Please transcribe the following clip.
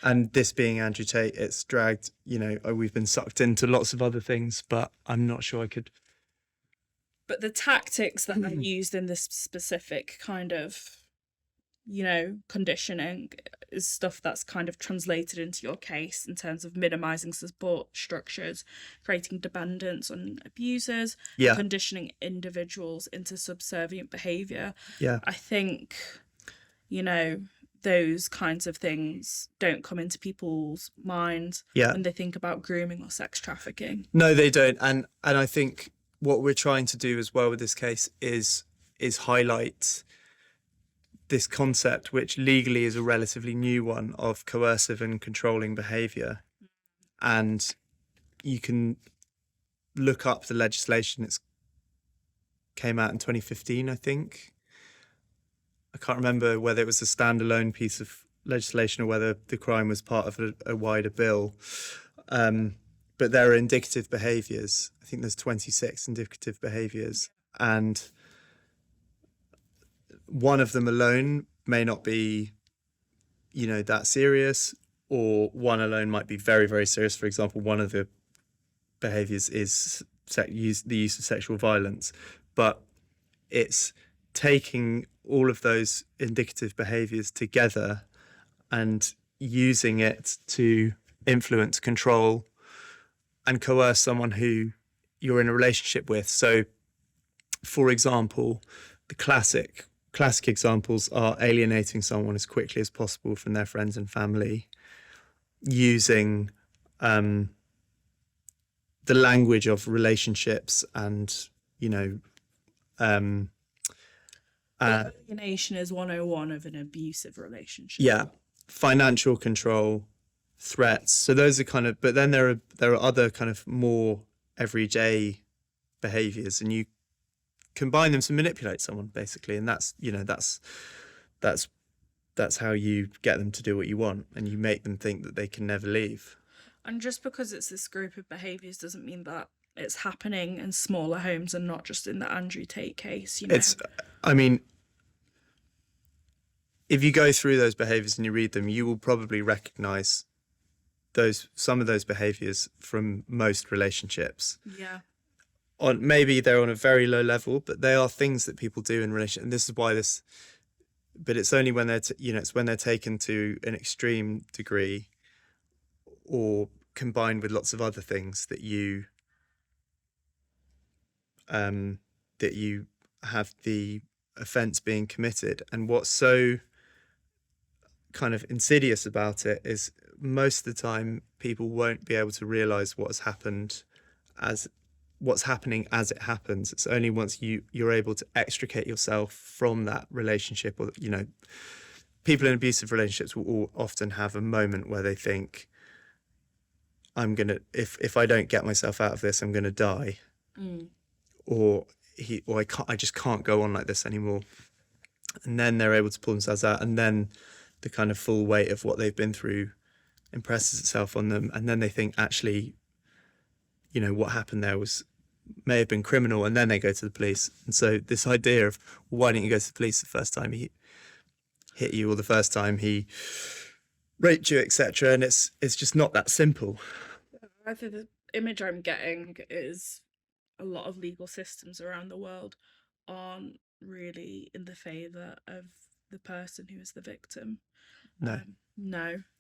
And this being Andrew Tate, it's dragged, we've been sucked into lots of other things, but I'm not sure I could. But the tactics that are used in this specific kind of, conditioning is stuff that's kind of translated into your case in terms of minimizing support structures, creating dependence on abusers, Yeah. conditioning individuals into subservient behavior. Yeah. I think, those kinds of things don't come into people's minds when they think about grooming or sex trafficking. No, they don't. And I think what we're trying to do as well with this case is highlight this concept, which legally is a relatively new one, of coercive and controlling behaviour. And you can look up the legislation. It came out in 2015, I think. I can't remember whether it was a standalone piece of legislation or whether the crime was part of a wider bill. But there are indicative behaviours. I think there's 26 indicative behaviours. And one of them alone may not be, that serious, or one alone might be very, very serious. For example, one of the behaviours is the use of sexual violence. But it's taking all of those indicative behaviours together and using it to influence, control, and coerce someone who you're in a relationship with. So, for example, the classic examples are alienating someone as quickly as possible from their friends and family, using the language of relationships and, alienation is 101 of an abusive relationship. Yeah, financial control, threats. So those are kind of, but then there are other kind of more everyday behaviours, and you combine them to manipulate someone, basically. And that's how you get them to do what you want, and you make them think that they can never leave. And just because it's this group of behaviours doesn't mean that it's happening in smaller homes and not just in the Andrew Tate case. If you go through those behaviours and you read them, you will probably recognise some of those behaviours from most relationships. Yeah. Maybe they're on a very low level, but they are things that people do in relation. And this is why but it's only when it's when they're taken to an extreme degree or combined with lots of other things that you have the offence being committed. And what's so kind of insidious about it is most of the time people won't be able to realise what's happening as it happens. It's only once you're able to extricate yourself from that relationship, or people in abusive relationships will often have a moment where they think, if I don't get myself out of this, I'm gonna die. Or I just can't go on like this anymore. And then they're able to pull themselves out, and then the kind of full weight of what they've been through impresses itself on them, and then they think, actually, what happened there may have been criminal, and then they go to the police. And so this idea of, why didn't you go to the police the first time he hit you, or the first time he raped you, etc., and it's just not that simple. I think the image I'm getting is a lot of legal systems around the world aren't really in the favour of the person who is the victim. No. No.